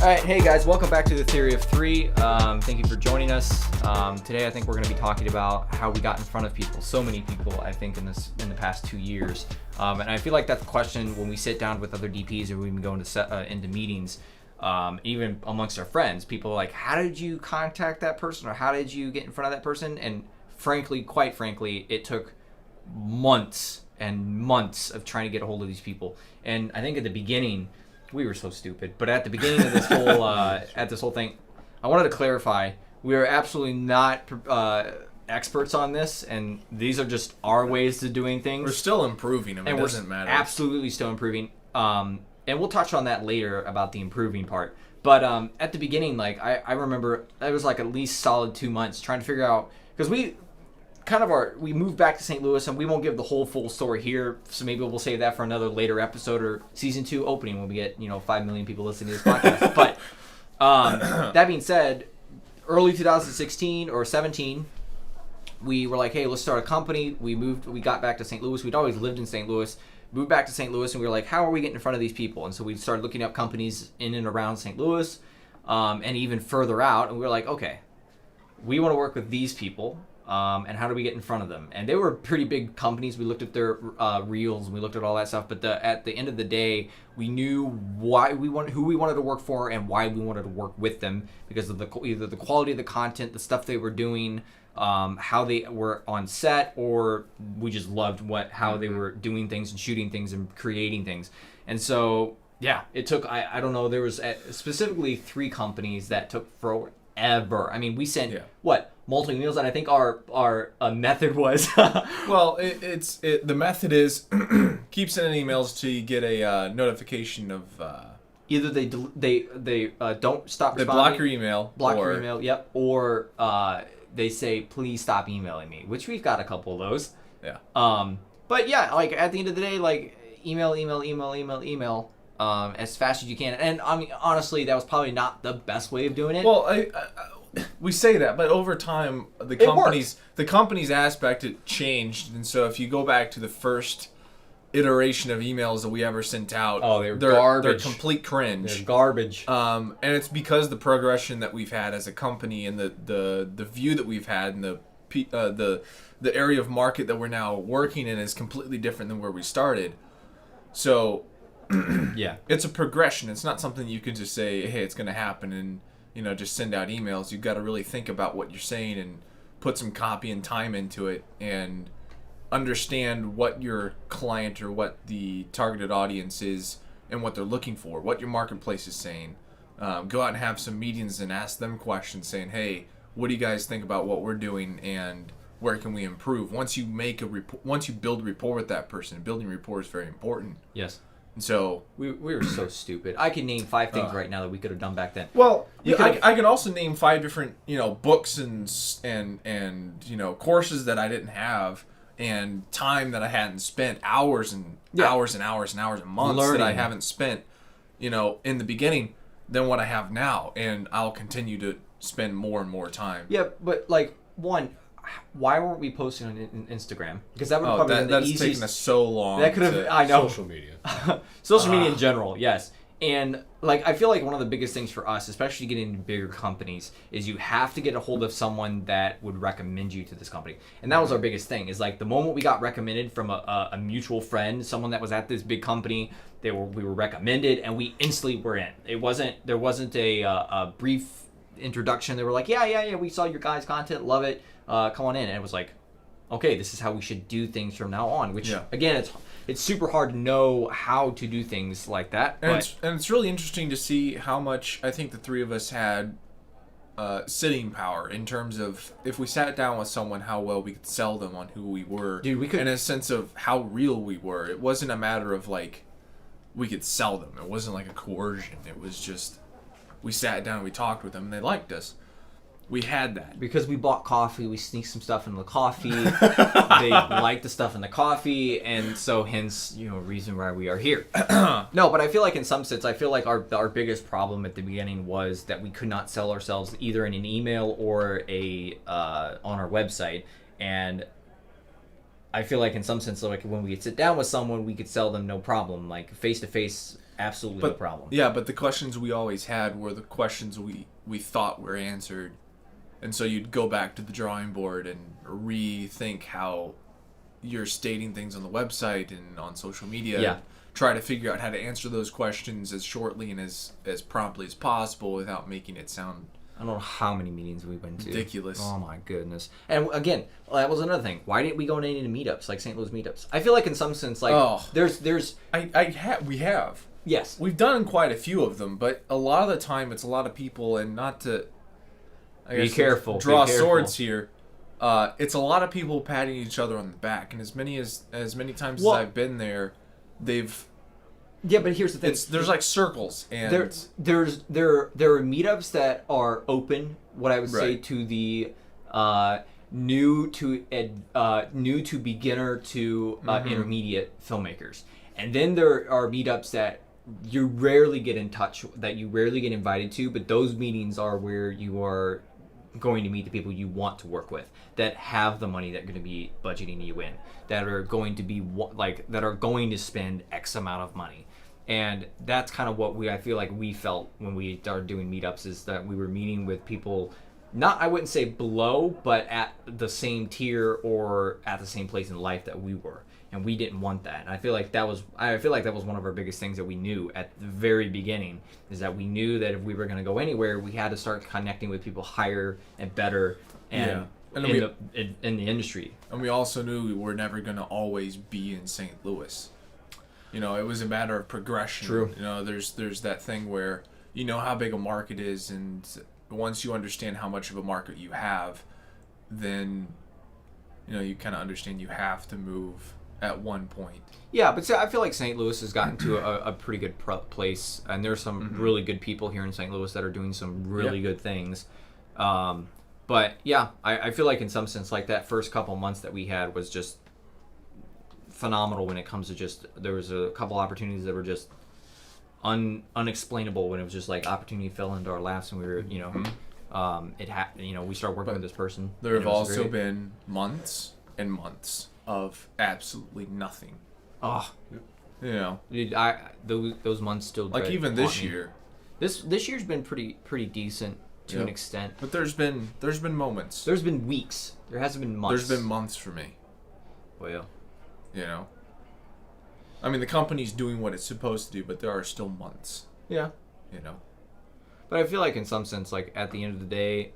Alright, hey guys, welcome back to the Theory of Three. Thank you for joining us. Today I think we're going to be talking about how we got in front of people. So many people, I think, in the past 2 years. And I feel like that's the question when we sit down with other DPs or when we go into meetings, even amongst our friends. People are like, how did you contact that person? Or how did you get in front of that person? And frankly, quite frankly, it took months and months of trying to get a hold of these people. And I think at the beginning, we were so stupid. But at the beginning of this whole thing, I wanted to clarify, we are absolutely not experts on this, and these are just our ways of doing things. We're still improving. I mean, it doesn't matter. Absolutely still improving. And we'll touch on that later about the improving part. But at the beginning, like I remember, it was like at least solid 2 months trying to figure out, because we moved back to St. Louis, and we won't give the whole full story here, so maybe we'll save that for another later episode or season 2 opening when we get 5 million people listening to this podcast. But that being said, early 2016 or 17, we were like, hey, let's start a company. We got back to St. Louis. We'd always lived in St. Louis. Moved back to St. Louis, and we were like, how are we getting in front of these people? And so we started looking up companies in and around St. Louis, and even further out. And we were like, okay, we want to work with these people. And how do we get in front of them? And they were pretty big companies. We looked at their reels, and we looked at all that stuff. But at the end of the day, we knew who we wanted to work for and why we wanted to work with them, because of either the quality of the content, the stuff they were doing, how they were on set, or we just loved how they were doing things and shooting things and creating things. And so, yeah, it took, I don't know, there was specifically 3 companies that took forever. I mean, we sent, multiple emails, and I think our method was well, the method is keep sending emails till you get a notification of either they don't stop responding, they block your email, or they say please stop emailing me, which we've got a couple of those. But yeah, like at the end of the day, like email as fast as you can. And I mean, honestly, that was probably not the best way of doing it. Well, we say that, but over time, the company's aspect, it changed. And so if you go back to the first iteration of emails that we ever sent out, they're garbage. They're complete cringe. They're garbage. And it's because the progression that we've had as a company, and the view that we've had, and the area of market that we're now working in is completely different than where we started. So yeah, it's a progression. It's not something you can just say, hey, it's going to happen, and just send out emails. You've got to really think about what you're saying and put some copy and time into it, and understand what your client or what the targeted audience is and what they're looking for, what your marketplace is saying. Go out and have some meetings and ask them questions saying, hey, what do you guys think about what we're doing, and where can we improve? Once you build rapport with that person, building rapport is very important. Yes. So we were so stupid. I can name 5 things right now that we could have done back then. Well, I can also name 5 different books and courses that I didn't have, and time that I hadn't spent, hours and hours and hours and hours and months learning that I haven't spent in the beginning than what I have now, and I'll continue to spend more and more time. Yeah, but like why weren't we posting on Instagram? Because that would probably been the easiest. That's taken us so long. That could have. I know. Social media. Social media in general, yes. And like I feel like one of the biggest things for us, especially getting into bigger companies, is you have to get a hold of someone that would recommend you to this company. And that was our biggest thing. Is like the moment we got recommended from a mutual friend, someone that was at this big company, we were recommended, and we instantly were in. There wasn't a brief introduction. They were like, yeah, we saw your guys' content, love it. Come on in. And it was like, okay, this is how we should do things from now on. Which again, it's super hard to know how to do things like that. And it's really interesting to see how much I think the 3 of us had sitting power in terms of if we sat down with someone, how well we could sell them on who we were. Dude, we could, in a sense of how real we were. It wasn't a matter of like we could sell them. It wasn't like a coercion. It was just we sat down, we talked with them, and they liked us. We had that. Because we bought coffee, we sneaked some stuff into the coffee. They liked the stuff in the coffee, and so hence, reason why we are here. No, but I feel like in some sense, our biggest problem at the beginning was that we could not sell ourselves either in an email or on our website. And I feel like in some sense, like when we could sit down with someone, we could sell them no problem. Like face to face, absolutely no problem. Yeah, but the questions we always had were the questions we thought were answered. And so you'd go back to the drawing board and rethink how you're stating things on the website and on social media. Yeah. And try to figure out how to answer those questions as shortly and as promptly as possible without making it sound I don't know how many meetings we went to. ridiculous. Oh my goodness. And again, that was another thing. Why didn't we go to any meetups, like St. Louis meetups? I feel like in some sense, like there's We have. Yes. We've done quite a few of them, but a lot of the time it's a lot of people, and not to Be careful. draw Be careful. swords here. It's a lot of people patting each other on the back, and as many times as I've been there, they've. Yeah, but here's the thing. There's like circles, and there are meetups that are open. What I would say Right. to the new to beginner to intermediate filmmakers, and then there are meetups that you rarely get in touch, that you rarely get invited to. But those meetings are where you are going to meet the people you want to work with, that have the money that are going to be budgeting you in, that are going to be that are going to spend X amount of money. And that's kind of what I feel like we felt when we started doing meetups, is that we were meeting with people, not, I wouldn't say below, but at the same tier or at the same place in life that we were. And we didn't want that. And I feel like that was one of our biggest things that we knew at the very beginning, is that we knew that if we were going to go anywhere, we had to start connecting with people higher and better and in the industry. And we also knew we were never going to always be in St. Louis. You know, it was a matter of progression. True. You know, there's that thing where you know how big a market is, and once you understand how much of a market you have, then you know you kind of understand you have to move at one point. Yeah, but I feel like St. Louis has gotten to a pretty good place, and there's some really good people here in St. Louis that are doing some really good things. But yeah, I feel like in some sense, like that first couple months that we had was just phenomenal when it comes to just, there was a couple opportunities that were just unexplainable, when it was just like opportunity fell into our laps, and we were, you know, we started working with this person. There have also been months and months of absolutely nothing. Oh, you know, dude, those months still like even this year. This year's been pretty decent to an extent. But there's been moments. There's been weeks. There hasn't been months. There's been months for me. Well, you know, I mean, the company's doing what it's supposed to do, but there are still months. Yeah. You know. But I feel like in some sense, like at the end of the day,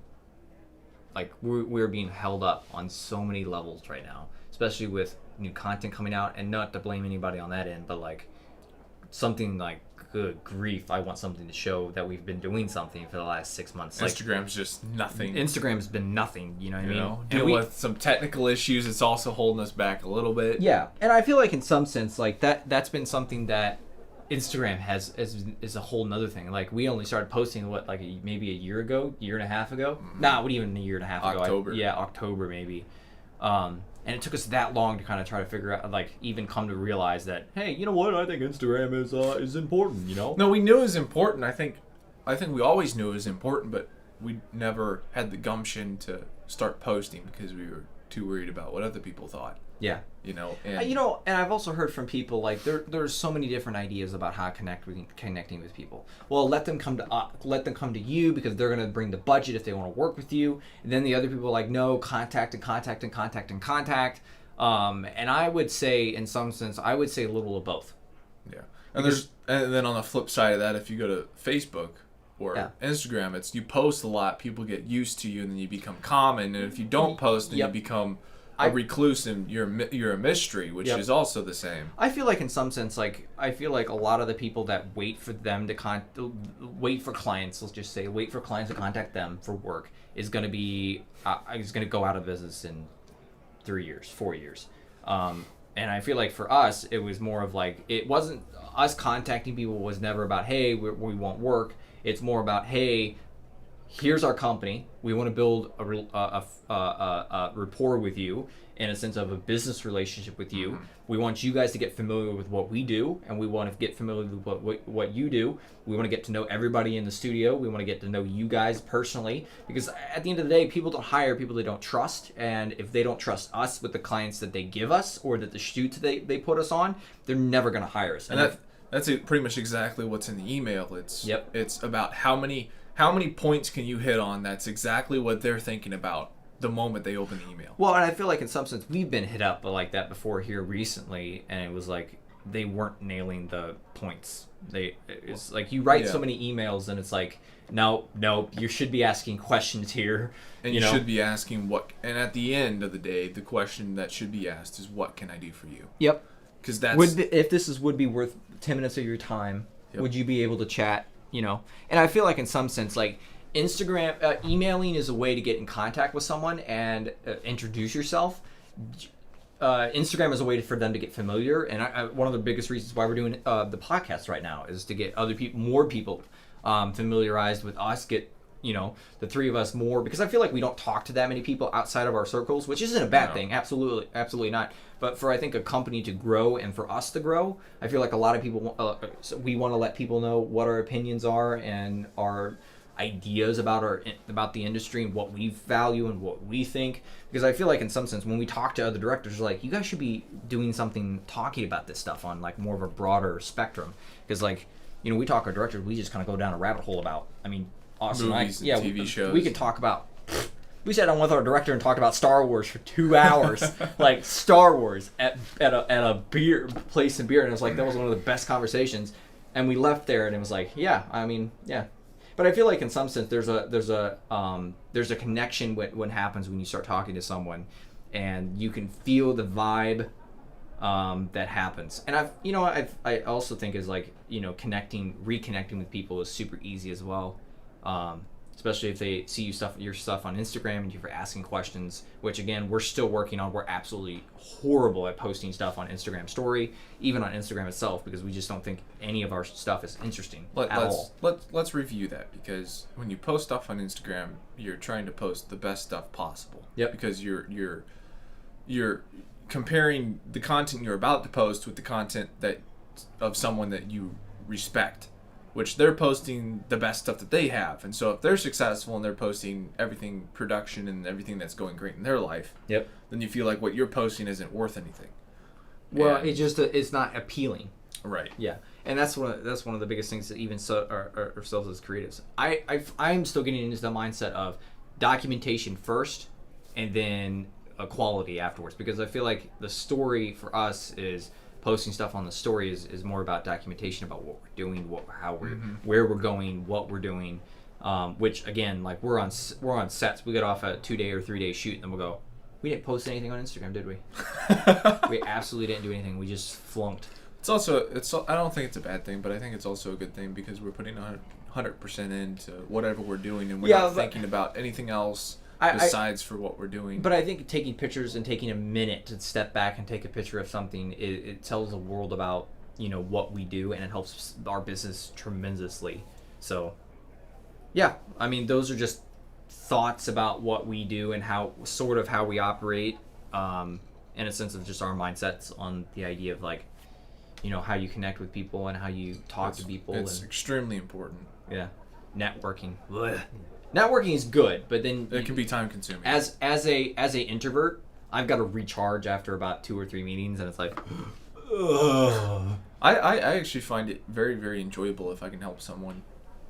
like we're being held up on so many levels right now, especially with new content coming out, and not to blame anybody on that end, but like something like, good grief, I want something to show that we've been doing something for the last 6 months. Instagram's just nothing. Instagram's been nothing, you know what I mean? Dealing with some technical issues, it's also holding us back a little bit. Yeah, and I feel like in some sense, like that's been something that Instagram is a whole nother thing. Like we only started posting maybe a year and a half ago. Nah, what even a year and a half ago? October. October maybe. And it took us that long to kind of try to figure out, like, even come to realize that, hey, you know what? I think Instagram is important, you know? No, we knew it was important. I think we always knew it was important, but we never had the gumption to start posting because we were too worried about what other people thought. Yeah. You know, and I've also heard from people, like, there's so many different ideas about how connecting with people. Well, let them come to you, because they're going to bring the budget if they want to work with you. And then the other people are like, no, contact. And I would say, in some sense, a little of both. Yeah. And then on the flip side of that, if you go to Facebook or Instagram, it's you post a lot, people get used to you, and then you become common. And if you don't post, then you become a recluse, and you're a mystery, which is also the same. I feel like in some sense, like a lot of the people that wait for clients, let's just say, wait for clients to contact them for work, is going to go out of business in 3 years, 4 years. And I feel like for us, it was more of like, it wasn't us contacting people, was never about, hey, we want work. It's more about, hey, here's our company. We want to build a rapport with you in a sense of a business relationship with you. We want you guys to get familiar with what we do, and we want to get familiar with what you do. We want to get to know everybody in the studio. We want to get to know you guys personally, because at the end of the day, people don't hire people they don't trust, and if they don't trust us with the clients that they give us or that the shoots they put us on, they're never going to hire us. And that's pretty much exactly what's in the email. It's about how many points can you hit on. That's exactly what they're thinking about the moment they open the email. Well, and I feel like in some sense we've been hit up like that before here recently, and it was like they weren't nailing the points. It's like you write so many emails, and it's like, no, you should be asking questions here. And you should be asking what. And at the end of the day, the question that should be asked is, what can I do for you? Yep. Because that's if this would be worth 10 minutes of your time, would you be able to chat? And I feel like in some sense, like Instagram, emailing is a way to get in contact with someone and introduce yourself. Instagram is a way for them to get familiar, and one of the biggest reasons why we're doing the podcast right now is to get more people familiarized with us, get the three of us more, because I feel like we don't talk to that many people outside of our circles, which isn't a bad thing, absolutely not. But for, I think, a company to grow and for us to grow, I feel like a lot of people we want to let people know what our opinions are and our ideas about the industry and what we value and what we think, because I feel like in some sense when we talk to other directors, like, you guys should be doing something talking about this stuff on like more of a broader spectrum, because like we talk to our directors, we just kind of go down a rabbit hole about awesome movies and TV shows. We could talk about we sat down with our director and talked about Star Wars for 2 hours, like Star Wars at a beer place in beer, and it was like that was one of the best conversations, and we left there and it was like yeah. But I feel like in some sense there's a connection what happens when you start talking to someone, and you can feel the vibe that happens. And I also think is like reconnecting with people is super easy as well, especially if they see your stuff on Instagram and you're asking questions, which again we're still working on. We're absolutely horrible at posting stuff on Instagram story, even on Instagram itself, because we just don't think any of our stuff is interesting at all. Let's review that, because when you post stuff on Instagram, you're trying to post the best stuff possible. Yep. Because you're comparing the content you're about to post with the content of someone that you respect, which they're posting the best stuff that they have. And so if they're successful and they're posting everything, production and everything that's going great in their life, then you feel like what you're posting isn't worth anything. Well, it's not appealing. Right. Yeah. And that's one of the biggest things that even ourselves as creatives. I'm still getting into the mindset of documentation first and then quality afterwards, because I feel like the story for us is posting stuff on the story is more about documentation about what we're doing, where we're going, what we're doing, which again, like we're on sets. We get off a 2-day or 3-day shoot, and then we'll go, we didn't post anything on Instagram, did we? We absolutely didn't do anything. We just flunked. I don't think it's a bad thing, but I think it's also a good thing, because we're putting 100% into whatever we're doing, and we're not thinking about anything else besides for what we're doing. But I think taking pictures and taking a minute to step back and take a picture of something, it tells the world about what we do, and it helps our business tremendously. So yeah, those are just thoughts about what we do and how we operate, in a sense of just our mindsets on the idea of like how you connect with people and how you talk to people. It's extremely important. Yeah. Networking. Ugh. Networking is good, but then it can be time consuming. As a introvert, I've got to recharge after about 2 or 3 meetings, and it's like, ugh. I actually find it very, very enjoyable if I can help someone.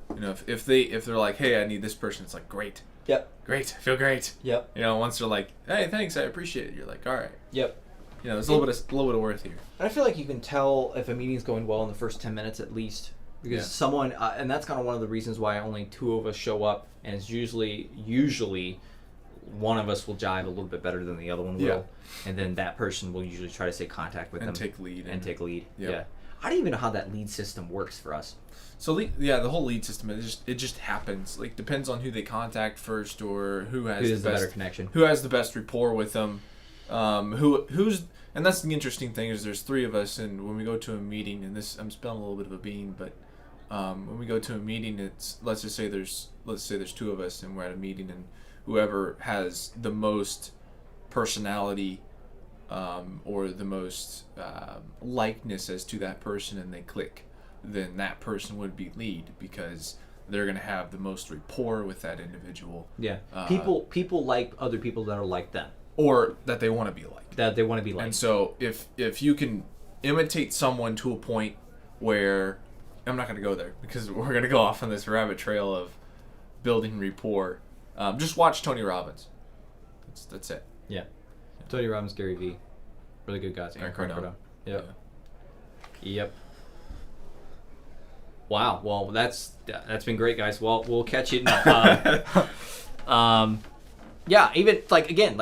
If they're like, hey, I need this person, it's like, great. Yep. Great. I feel great. Yep. Once they're like, hey, thanks, I appreciate it. You're like, all right. Yep. There's a little bit of worth here. I feel like you can tell if a meeting's going well in the first 10 minutes at least. Because someone, and that's kind of one of the reasons why only 2 of us show up, and it's usually one of us will jive a little bit better than the other one will, and then that person will usually try to stay contact with them. Take lead. Yeah. I don't even know how that lead system works for us. So the whole lead system, it just happens. Like, depends on who they contact first, or who has the better connection, who has the best rapport with them, who's. And that's the interesting thing is there's 3 of us, and when we go to a meeting, and this I'm spilling a little bit of a bean, but when we go to a meeting, it's let's say there's two of us and we're at a meeting, and whoever has the most personality or the most likeness as to that person and they click, then that person would be lead because they're going to have the most rapport with that individual. Yeah. People like other people that are like them. Or that they want to be like. That they want to be like. And so if you can imitate someone to a point where, I'm not going to go there because we're going to go off on this rabbit trail of building rapport. Just watch Tony Robbins. That's it. Yeah. Tony Robbins, Gary Vee. Really good guys. Aaron Cardone. Yep. Yeah. Yep. Wow. Well, that's been great, guys. Well, we'll catch you. Yeah. Even again,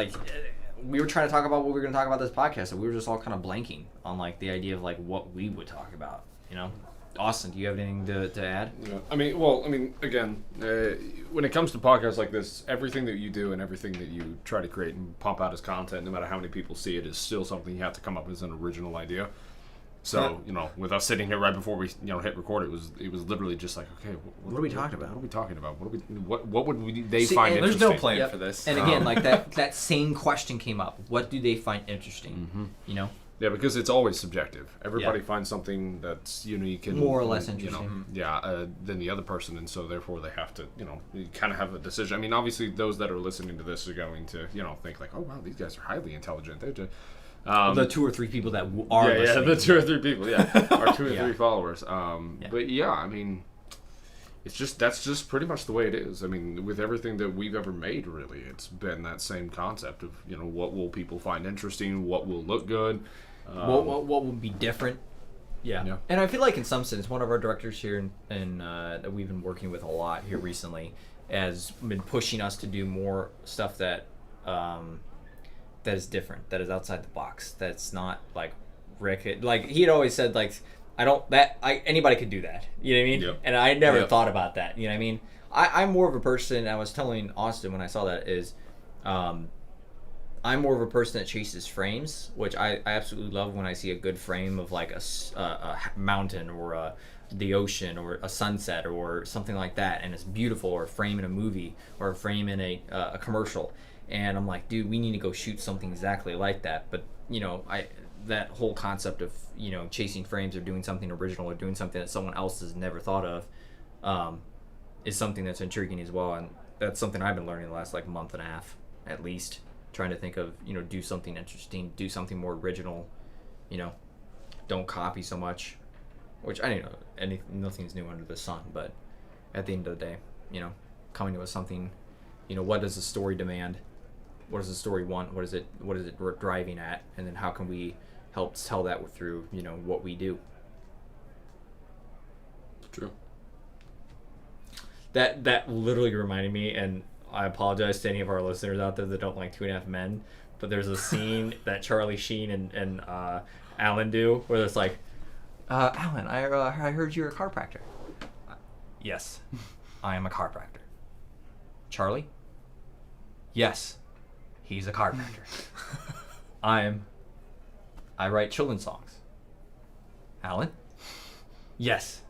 we were trying to talk about what we were going to talk about this podcast, and we were just all kind of blanking on the idea of what we would talk about. Austin, do you have anything to add? Yeah. Again, when it comes to podcasts like this, everything that you do and everything that you try to create and pump out as content, no matter how many people see it, is still something you have to come up with as an original idea. So, with us sitting here right before we, hit record, it was literally just like, okay, what are we talking about? What are we talking about? What would they See, find there's interesting? no plan for this. And again, that same question came up. What do they find interesting? Mm-hmm. Yeah, because it's always subjective. Everybody finds something that's unique and more or less interesting. Than the other person, and so therefore they have to, you kind of have a decision. I mean, obviously those that are listening to this are going to, think like, oh wow, these guys are highly intelligent. They're just, the 2 or 3 people that are listening. the 2 or 3 people, our 2 or 3 followers. But yeah, I mean, that's just pretty much the way it is. I mean, with everything that we've ever made, really, it's been that same concept of, what will people find interesting, what will look good. What would be different? Yeah. And I feel like in some sense, one of our directors here and that we've been working with a lot here recently has been pushing us to do more stuff that is different, that is outside the box, that's not like Rick. He had always said anybody could do that. You know what I mean? Yep. And I never thought about that. You know what I mean? I'm more of a person. I was telling Austin when I saw that is. I'm more of a person that chases frames, which I absolutely love when I see a good frame of a mountain or the ocean or a sunset or something like that, and it's beautiful, or a frame in a movie or a frame in a commercial, and I'm like, dude, we need to go shoot something exactly like that. But that whole concept of chasing frames or doing something original or doing something that someone else has never thought of is something that's intriguing as well, and that's something I've been learning the last month and a half at least. Trying to think of, do something interesting, do something more original, don't copy so much, which I don't know, nothing's new under the sun, but at the end of the day, coming to something, what does the story demand? What does the story want? What is it driving at? And then how can we help tell that through, what we do? True. That literally reminded me, and I apologize to any of our listeners out there that don't like 2.5 Men, but there's a scene that Charlie Sheen and Alan do where it's like, Alan, I heard you're a chiropractor. Yes, I am a chiropractor. Charlie? Yes, he's a chiropractor. I write children's songs. Alan? Yes.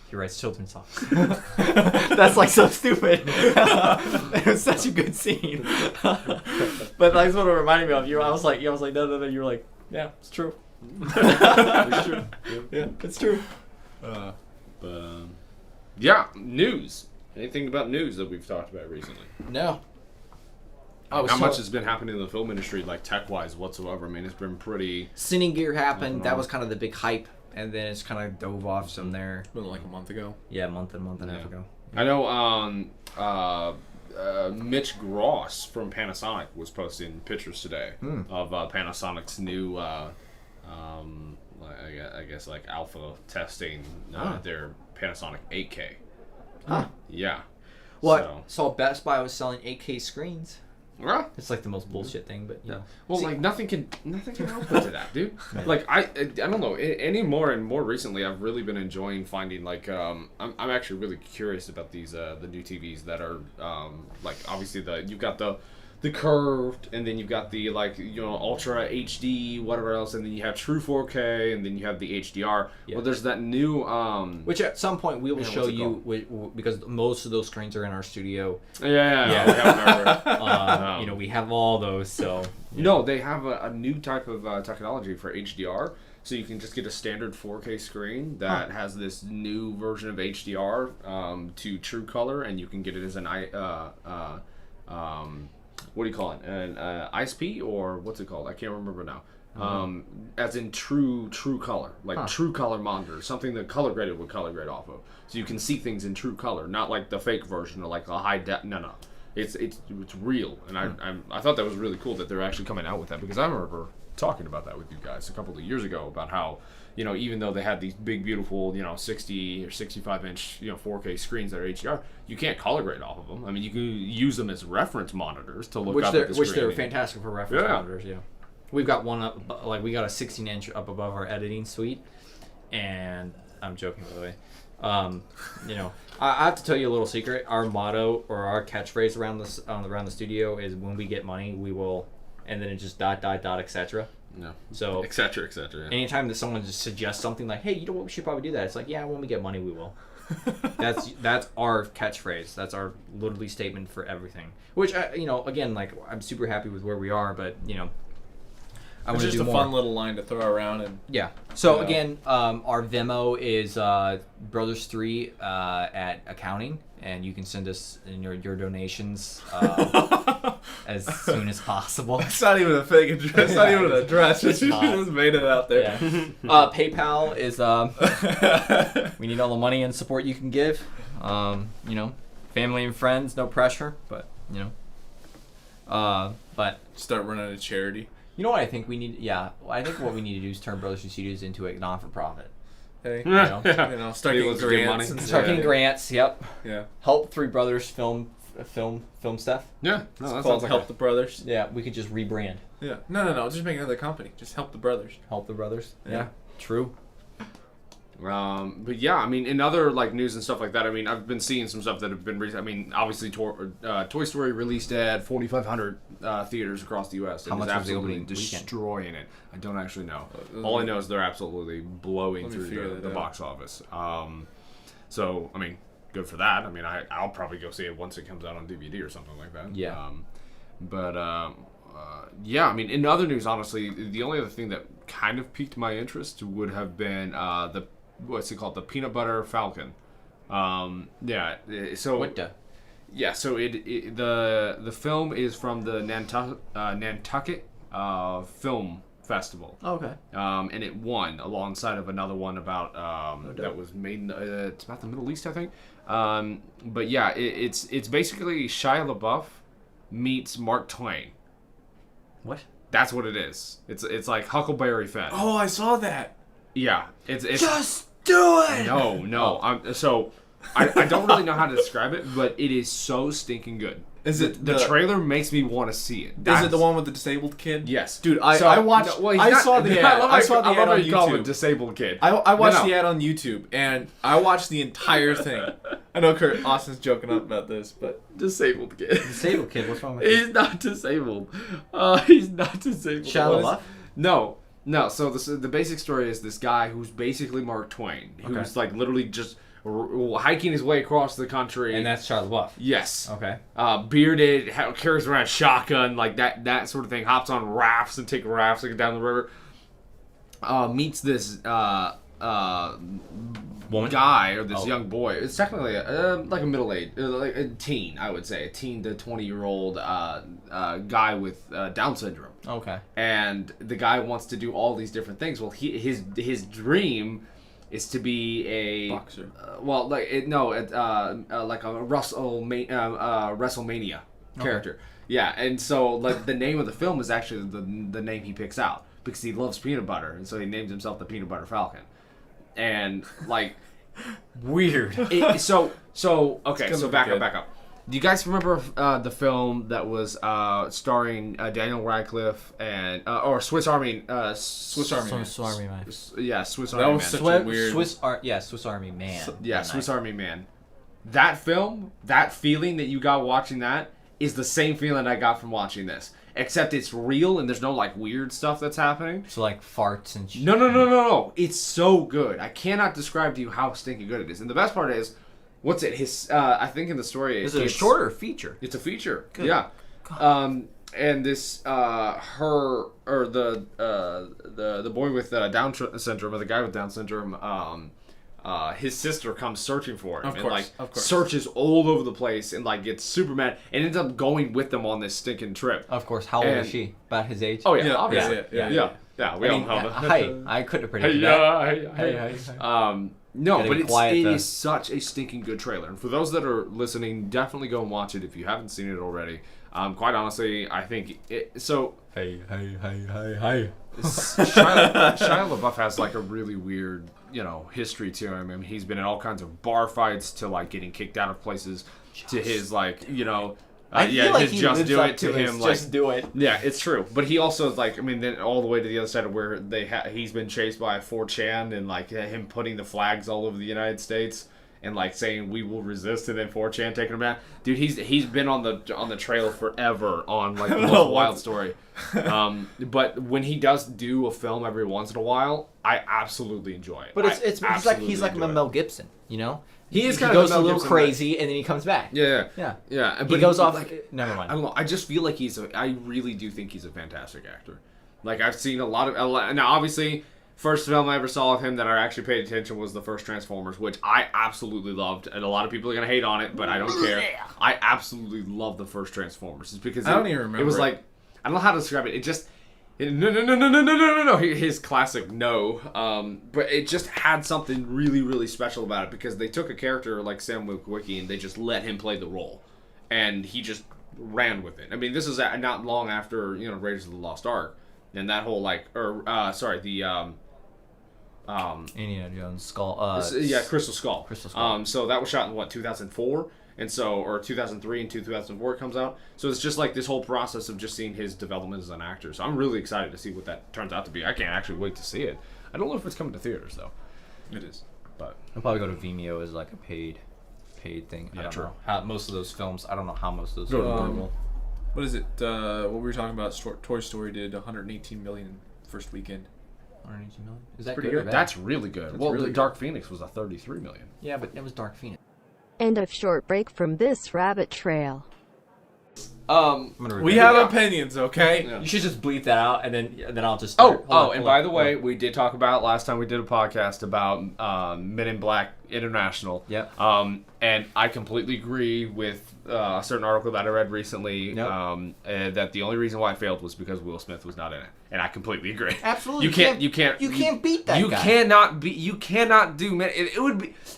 He writes children's songs. That's so stupid. It was such a good scene. But that's what it reminded me of you. I was like, no. You were like, yeah, it's true. It's true. Yeah, it's true. News. Anything about news that we've talked about recently? No. How much has been happening in the film industry, tech-wise whatsoever? I mean, it's been pretty. Sinning Gear happened. That was kind of the big hype. And then it's kind of dove off from there. It's been a month ago. Yeah, a month and a half ago. I know Mitch Gross from Panasonic was posting pictures today of Panasonic's new, I guess, alpha testing their Panasonic 8K. Huh. Yeah. Well, I saw Best Buy was selling 8K screens. Yeah. It's the most bullshit thing, but yeah. Well, nothing can output to that, dude. I don't know. Any more and more recently, I've really been enjoying finding I'm actually really curious about these the new TVs that are obviously you've got the the curved, and then you've got the ultra HD, whatever else, and then you have true 4K, and then you have the HDR. Yeah. Well, there's that new which at some point we will yeah, show what's it you because most of those screens are in our studio. Yeah. We have You know, we have all those. So No, they have a new type of technology for HDR. So you can just get a standard 4K screen that has this new version of HDR to true color, and you can get it as an what do you call it? An ISP, or what's it called? I can't remember now. As in true color, like true color monitor, something that color graded would color grade off of. So you can see things in true color, not like the fake version or like a high def. No. It's real, and I thought that was really cool that they're actually coming out with that, because I remember talking about that with you guys a couple of years ago about how, you know, even though they had these big beautiful 60 or 65 inch 4K screens that are HDR, you can't color grade off of them. I mean, you can use them as reference monitors to look up at the screen. Which they're fantastic for reference monitors. Yeah, we've got one up, like we got a 16 inch up above our editing suite, and I'm joking, by the way. You know, I have to tell you a little secret. Our motto or our catchphrase around the studio is, when we get money, we will, and then it just ... etc. No. So etc. Yeah. Anytime that someone just suggests something like, "Hey, you know what? We should probably do that." It's like, yeah, when we get money, we will. That's our catchphrase. That's our literally statement for everything. Which again, like, I'm super happy with where we are, but I want to do more. It's just a fun little line to throw around. And yeah. So again, our Venmo is Brothers3 at accounting, and you can send us your donations as soon as possible. It's not even a fake address. It's not even an address. It's just made it out there. Yeah. PayPal is we need all the money and support you can give. Family and friends, no pressure, but but start running a charity. You know what I think we need? Yeah, I think what we need to do is turn Brothers 3 Studios into a non-for-profit. Hey, Start start getting grants. Start getting grants. Yep. Yeah. Help Three Brothers film stuff. Yeah. No, it's called Help the Brothers. Yeah, we could just rebrand. Yeah. No. Just make another company. Just Help the Brothers. Help the Brothers. Yeah. True. But yeah, I mean, in other like news and stuff like that, I mean, I've been seeing some stuff that have been. I mean, obviously, Toy Story released at 4,500 theaters across the U.S. How much was the opening destroying it? I don't actually know. All I know is they're absolutely blowing through the box office. So I mean, good for that. I mean, I'll probably go see it once it comes out on DVD or something like that. Yeah. Yeah, I mean, in other news, honestly, the only other thing that kind of piqued my interest would have been what's it called? The Peanut Butter Falcon. Yeah. So what the? Yeah. So the film is from the Nantucket Film Festival. Oh, okay. And it won alongside of another one about that was made. It's about the Middle East, I think. But yeah, it's basically Shia LaBeouf meets Mark Twain. What? That's what it is. It's like Huckleberry Finn. Oh, I saw that. Yeah, it's just do it. No. I don't really know how to describe it, but it is so stinking good. Is it the trailer makes me want to see it? Is it the one with the disabled kid? Yes, dude. I watched. I saw the ad. I saw the ad on you call him a YouTube. disabled kid. I watched the ad on YouTube, and I watched the entire thing. I know Kurt Austin's joking up about this, but disabled kid. Disabled kid. What's wrong with He's not disabled. He's not disabled. Shia LaBeouf? No. So the basic story is this guy who's basically Mark Twain, who's like literally just hiking his way across the country. And that's Shia LaBeouf. Yes. Okay. Bearded, carries around a shotgun, like that sort of thing. Hops on rafts and take rafts like down the river. Meets this woman guy or this young boy. It's technically like a middle-aged, like a teen, I would say, a teen to 20-year-old guy with Down syndrome. Okay. And the guy wants to do all these different things. Well, his dream is to be a boxer. Like a WrestleMania character. Okay. Yeah, and so like the name of the film is actually the name he picks out because he loves peanut butter, and so he names himself the Peanut Butter Falcon. And like weird. Okay, so back up. Do you guys remember the film that was starring Daniel Radcliffe and or Swiss Army Man? Swiss Army Man. Yeah, Swiss Army That Man. was such a weird. Swiss Army Man. Swiss Army Man. That film, that feeling that you got watching that is the same feeling I got from watching this. Except it's real and there's no like weird stuff that's happening. So like farts and shit. No. It's so good. I cannot describe to you how stinking good it is. And the best part is, what's it? I think in the story, Is it a shorter feature? It's a feature. Good. Yeah. God. And this the boy with Down syndrome, or the guy with Down syndrome, his sister comes searching for him, Of course. searches all over the place and like gets super mad and ends up going with them on this stinking trip. Of course. How old is she? About his age? Oh yeah, Yeah, obviously. yeah. We I all mean, know that. hi. I couldn't have predicted Hey. No, Gotta but be quiet, it though. is such a stinking good trailer. And for those that are listening, definitely go and watch it if you haven't seen it already. Quite honestly, I think it. So Hey. Shia LaBeouf has like a really weird, history to him. I mean, he's been in all kinds of bar fights to like getting kicked out of places to his like, I feel like his he just lives do up it to his him. Like, just do it. yeah, it's true. But he also is like, I mean, then all the way to the other side of where he's been chased by 4chan and like him putting the flags all over the United States and like saying we will resist, and then 4chan taking him down. Dude, he's been on the trail forever on like the most wild story. But when he does do a film every once in a while, I absolutely enjoy it. But it's he's like enjoy it. Mel Gibson, He is he kind goes of a little crazy and then he comes back. Yeah. He But goes off. like, Never mind. I don't know. I just feel like I really do think he's a fantastic actor. Like I've seen a lot. Now, obviously, first film I ever saw of him that I actually paid attention was the first Transformers, which I absolutely loved. And a lot of people are gonna hate on it, but I don't care. I absolutely love the first Transformers. It's because I don't even remember It was it. like, I don't know how to describe it. No. His classic no. But it just had something really, really special about it because they took a character like Sam Witwicky and they just let him play the role, and he just ran with it. I mean, this is not long after Raiders of the Lost Ark, and that whole Indiana Jones skull. Crystal Skull. Crystal Skull. So that was shot in 2004. And so, or 2003 and 2004 it comes out. So it's just like this whole process of just seeing his development as an actor. So I'm really excited to see what that turns out to be. I can't actually wait to see it. I don't know if it's coming to theaters though. It is. But I'll probably go to Vimeo as like a paid thing. I Yeah, don't true. know how most of those films. I don't know how most of those. Go to films Vimeo. will. What is it? What we were talking about? Toy Story did 118 million first weekend. 118 million. Is that pretty good? or good. bad? That's really good. That's Well, really the good. Dark Phoenix was a 33 million. Yeah, but it was Dark Phoenix. End of short break from this rabbit trail. I'm gonna We regret have it. opinions, okay? Yeah. You should just bleep that out, and then I'll just. Start. Hold on, And hold by on, the hold way, on. we did talk about last time we did a podcast about Men in Black International. Yep. And I completely agree with a certain article that I read recently. Yep. That the only reason why it failed was because Will Smith was not in it, and I completely agree. Absolutely, You can't beat that You guy. You cannot do.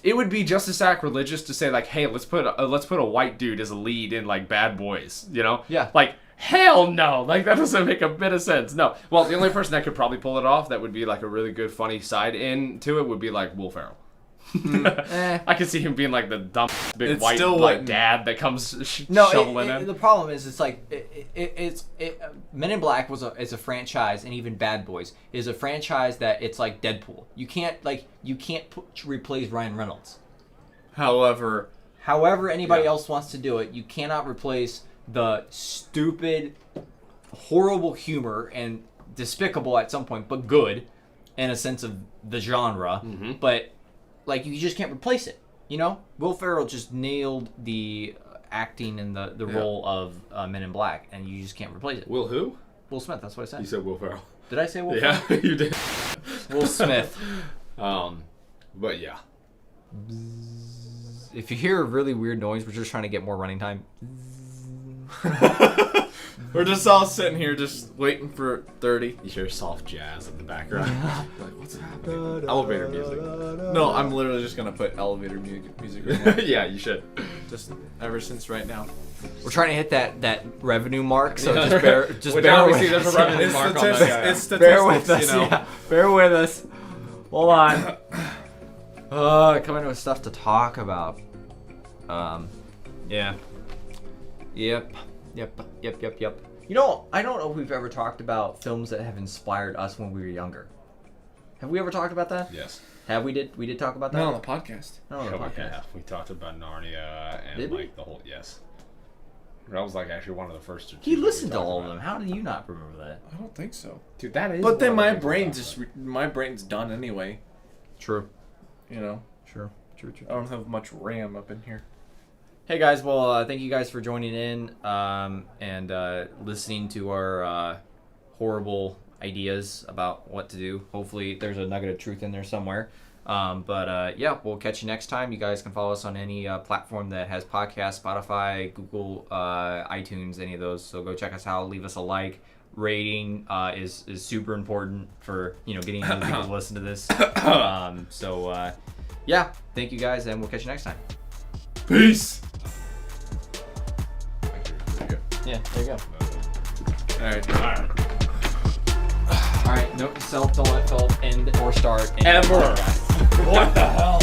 It would be just as sacrilegious to say like, hey, let's put a white dude as a lead in like Bad Boys. Yeah. Like. Hell no! Like that doesn't make a bit of sense. No. Well, the only person that could probably pull it off, that would be like a really good, funny side in to it, would be like Will Ferrell. I could see him being like the dumb big It's white still like wouldn't- dad that comes No, shoveling in. the problem is it's like Men in Black is a franchise, and even Bad Boys is a franchise that it's like Deadpool. You can't replace Ryan Reynolds. However, However anybody Yeah. else wants to do it, you cannot replace the stupid, horrible humor and despicable at some point, but good in a sense of the genre. Mm-hmm. But like you just can't replace it. Will Ferrell just nailed the acting in the role of Men in Black, and you just can't replace it. Will who? Will Smith. That's what I said. You said Will Ferrell. Did I say Will? Yeah, Ferrell? you did. Will Smith. But yeah. If you hear a really weird noise, we're just trying to get more running time. we're just all sitting here just waiting for 30. You hear soft jazz in the background. Like, what's happening? Elevator music. No, I'm literally just gonna put elevator music right now. Yeah, you should. Just ever since right now. We're trying to hit that revenue mark, so Yeah. just bear Which bear obviously with there's us. a revenue It's mark on statistics. that. It's Bear with statistics, us, you know. yeah. Bear with us. Hold on. Coming with stuff to talk about. Yeah. Yep. I don't know if we've ever talked about films that have inspired us when we were younger. Have we ever talked about that? Yes. We did talk about that? Not on the podcast. Not on the Yeah, podcast. we talked about Narnia and Did we? like the whole yes. That was like actually one of the first. He listened to all of them. How do you not remember that? I don't think so. Dude, that is. But then one my of the brain things just my brain's done anyway. True. You know, True. I don't have much RAM up in here. Hey guys, well, thank you guys for joining in and listening to our horrible ideas about what to do. Hopefully, there's a nugget of truth in there somewhere. Yeah, we'll catch you next time. You guys can follow us on any platform that has podcasts, Spotify, Google, iTunes, any of those. So go check us out. Leave us a like. Rating is super important for getting other people to listen to this. Yeah, thank you guys, and we'll catch you next time. Peace. Yeah, there you go. All right. All right, note to self: don't let Philip end or start Ever. What the hell?